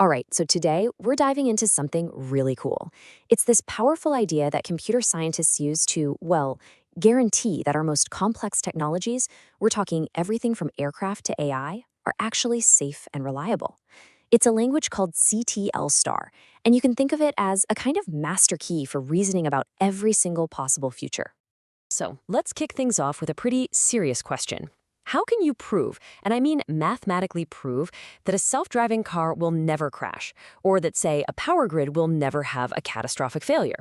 All right, so today we're diving into something really cool. It's this powerful idea that computer scientists use to, well, guarantee that our most complex technologies, we're talking everything from aircraft to AI, are actually safe and reliable. It's a language called CTL Star, and you can think of it as a kind of master key for reasoning about every single possible future. So let's kick things off with a pretty serious question. How can you prove, and I mean mathematically prove, that a self-driving car will never crash, or that, say, a power grid will never have a catastrophic failure?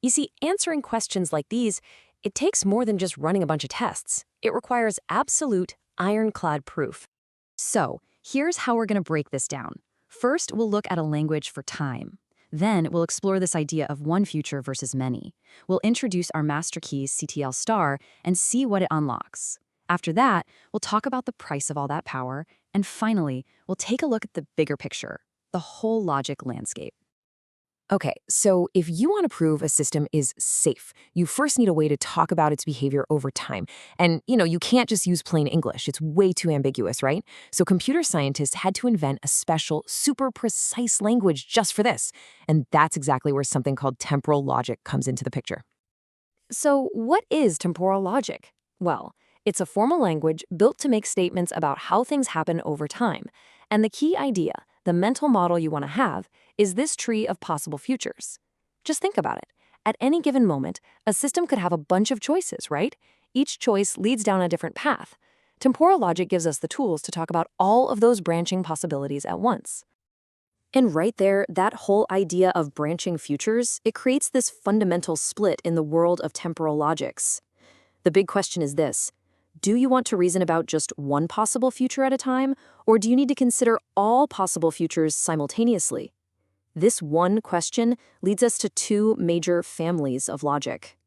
You see, answering questions like these, it takes more than just running a bunch of tests. It requires absolute, ironclad proof. So, here's how we're going to break this down. First, we'll look at a language for time. Then, we'll explore this idea of one future versus many. We'll introduce our master keys, CTL Star, and see what it unlocks. After that, we'll talk about the price of all that power. And finally, we'll take a look at the bigger picture, the whole logic landscape. Okay, so if you want to prove a system is safe, you first need a way to talk about its behavior over time. And, you can't just use plain English. It's way too ambiguous, right? So computer scientists had to invent a special, super precise language just for this. And that's exactly where something called temporal logic comes into the picture. So what is temporal logic? Well, it's a formal language built to make statements about how things happen over time. And the key idea, the mental model you want to have, is this tree of possible futures. Just think about it. At any given moment, a system could have a bunch of choices, right? Each choice leads down a different path. Temporal logic gives us the tools to talk about all of those branching possibilities at once. And right there, that whole idea of branching futures, it creates this fundamental split in the world of temporal logics. The big question is this: do you want to reason about just one possible future at a time, or do you need to consider all possible futures simultaneously? This one question leads us to two major families of logic.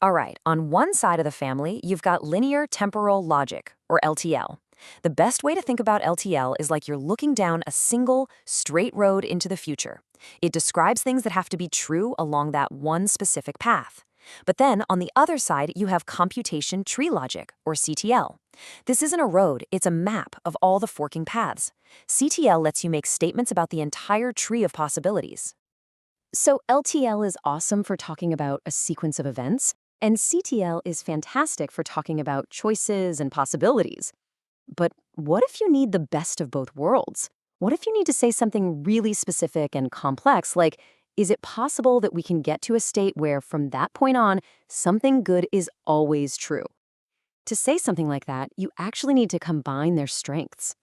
All right, on one side of the family, you've got linear temporal logic, or LTL. The best way to think about LTL is like you're looking down a single, straight road into the future. It describes things that have to be true along that one specific path. But then, on the other side, you have Computation Tree Logic, or CTL. This isn't a road, it's a map of all the forking paths. CTL lets you make statements about the entire tree of possibilities. So LTL is awesome for talking about a sequence of events, and CTL is fantastic for talking about choices and possibilities. But what if you need the best of both worlds? What if you need to say something really specific and complex, like, is it possible that we can get to a state where, from that point on, something good is always true? To say something like that, you actually need to combine their strengths.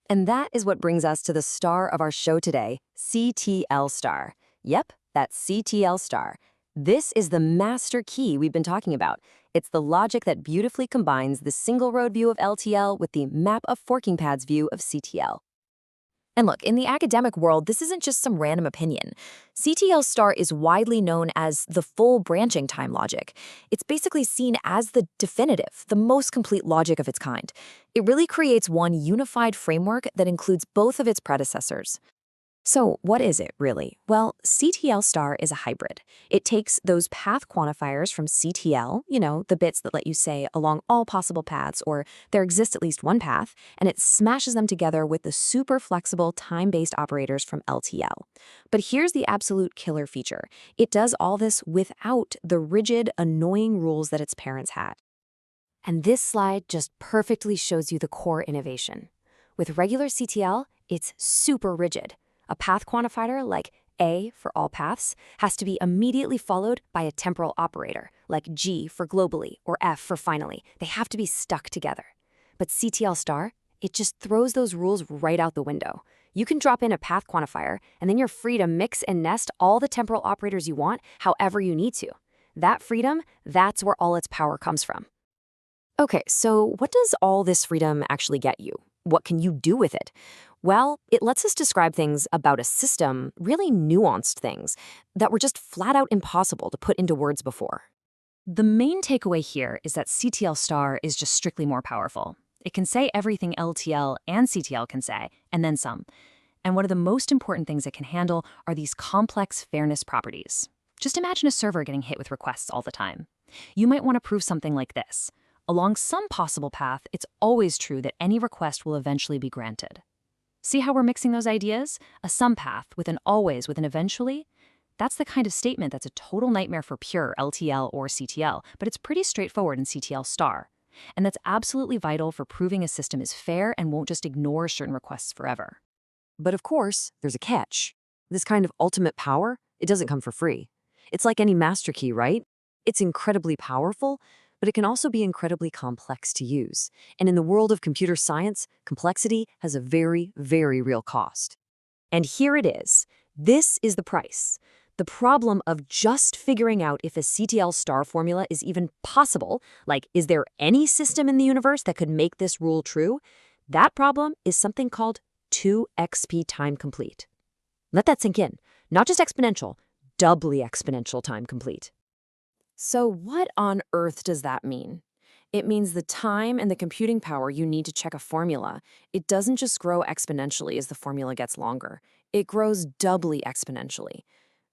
And that is what brings us to the star of our show today, CTL Star. Yep, that's CTL Star. This is the master key we've been talking about. It's the logic that beautifully combines the single road view of LTL with the map of forking paths view of CTL. And look, in the academic world, this isn't just some random opinion. CTL Star is widely known as the full branching time logic. It's basically seen as the definitive, the most complete logic of its kind. It really creates one unified framework that includes both of its predecessors. So what is it, really? Well, CTL Star is a hybrid. It takes those path quantifiers from CTL, the bits that let you say along all possible paths or there exists at least one path, and it smashes them together with the super flexible time-based operators from LTL. But here's the absolute killer feature. It does all this without the rigid, annoying rules that its parents had. And this slide just perfectly shows you the core innovation. With regular CTL, it's super rigid. A path quantifier, like A for all paths, has to be immediately followed by a temporal operator, like G for globally or F for finally. They have to be stuck together. But CTL Star, it just throws those rules right out the window. You can drop in a path quantifier, and then you're free to mix and nest all the temporal operators you want, however you need to. That freedom, that's where all its power comes from. Okay, so what does all this freedom actually get you? What can you do with it? Well, it lets us describe things about a system, really nuanced things, that were just flat out impossible to put into words before. The main takeaway here is that CTL Star is just strictly more powerful. It can say everything LTL and CTL can say, and then some. And one of the most important things it can handle are these complex fairness properties. Just imagine a server getting hit with requests all the time. You might want to prove something like this. Along some possible path, it's always true that any request will eventually be granted. See how we're mixing those ideas? A some path with an always with an eventually? That's the kind of statement that's a total nightmare for pure LTL or CTL, but it's pretty straightforward in CTL Star. And that's absolutely vital for proving a system is fair and won't just ignore certain requests forever. But of course, there's a catch. This kind of ultimate power, it doesn't come for free. It's like any master key, right? It's incredibly powerful, but it can also be incredibly complex to use. And in the world of computer science, complexity has a very, very real cost. And here it is. This is the price. The problem of just figuring out if a CTL star formula is even possible, like is there any system in the universe that could make this rule true? That problem is something called 2xp time complete. Let that sink in. Not just exponential, doubly exponential time complete. So what on earth does that mean? It means the time and the computing power you need to check a formula, it doesn't just grow exponentially as the formula gets longer. It grows doubly exponentially.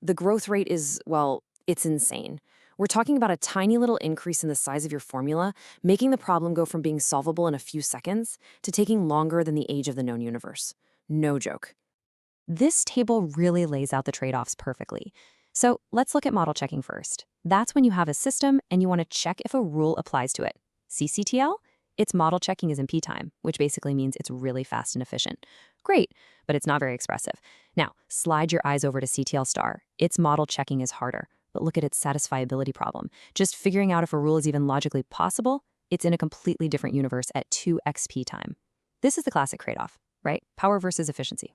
The growth rate is, well, it's insane. We're talking about a tiny little increase in the size of your formula, making the problem go from being solvable in a few seconds to taking longer than the age of the known universe. No joke. This table really lays out the trade-offs perfectly. So let's look at model checking first. That's when you have a system and you want to check if a rule applies to it. CCTL? Its model checking is in P time, which basically means it's really fast and efficient. Great, but it's not very expressive. Now, slide your eyes over to CTL Star. Its model checking is harder, but look at its satisfiability problem. Just figuring out if a rule is even logically possible, it's in a completely different universe at 2xp time. This is the classic trade-off, right? Power versus efficiency.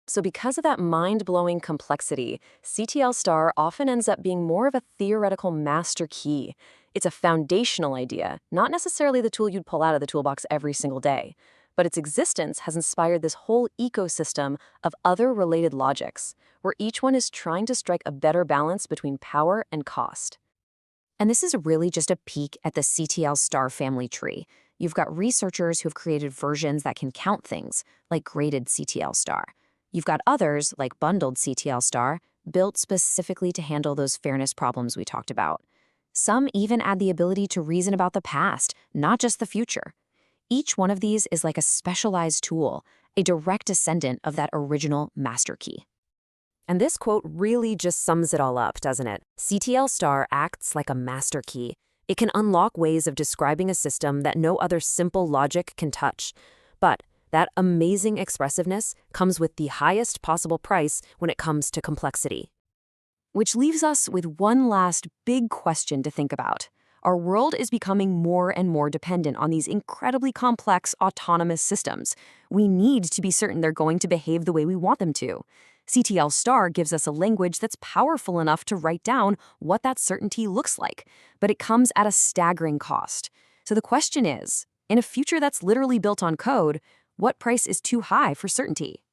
So because of that mind-blowing complexity, CTL Star often ends up being more of a theoretical master key. It's a foundational idea, not necessarily the tool you'd pull out of the toolbox every single day. But its existence has inspired this whole ecosystem of other related logics, where each one is trying to strike a better balance between power and cost. And this is really just a peek at the CTL Star family tree. You've got researchers who have created versions that can count things, like graded CTL Star. You've got others, like bundled CTL Star, built specifically to handle those fairness problems we talked about. Some even add the ability to reason about the past, not just the future. Each one of these is like a specialized tool, a direct descendant of that original master key. And this quote really just sums it all up, doesn't it? CTL Star acts like a master key. It can unlock ways of describing a system that no other simple logic can touch. But that amazing expressiveness comes with the highest possible price when it comes to complexity. Which leaves us with one last big question to think about. Our world is becoming more and more dependent on these incredibly complex autonomous systems. We need to be certain they're going to behave the way we want them to. CTL Star gives us a language that's powerful enough to write down what that certainty looks like, but it comes at a staggering cost. So the question is, in a future that's literally built on code, what price is too high for certainty?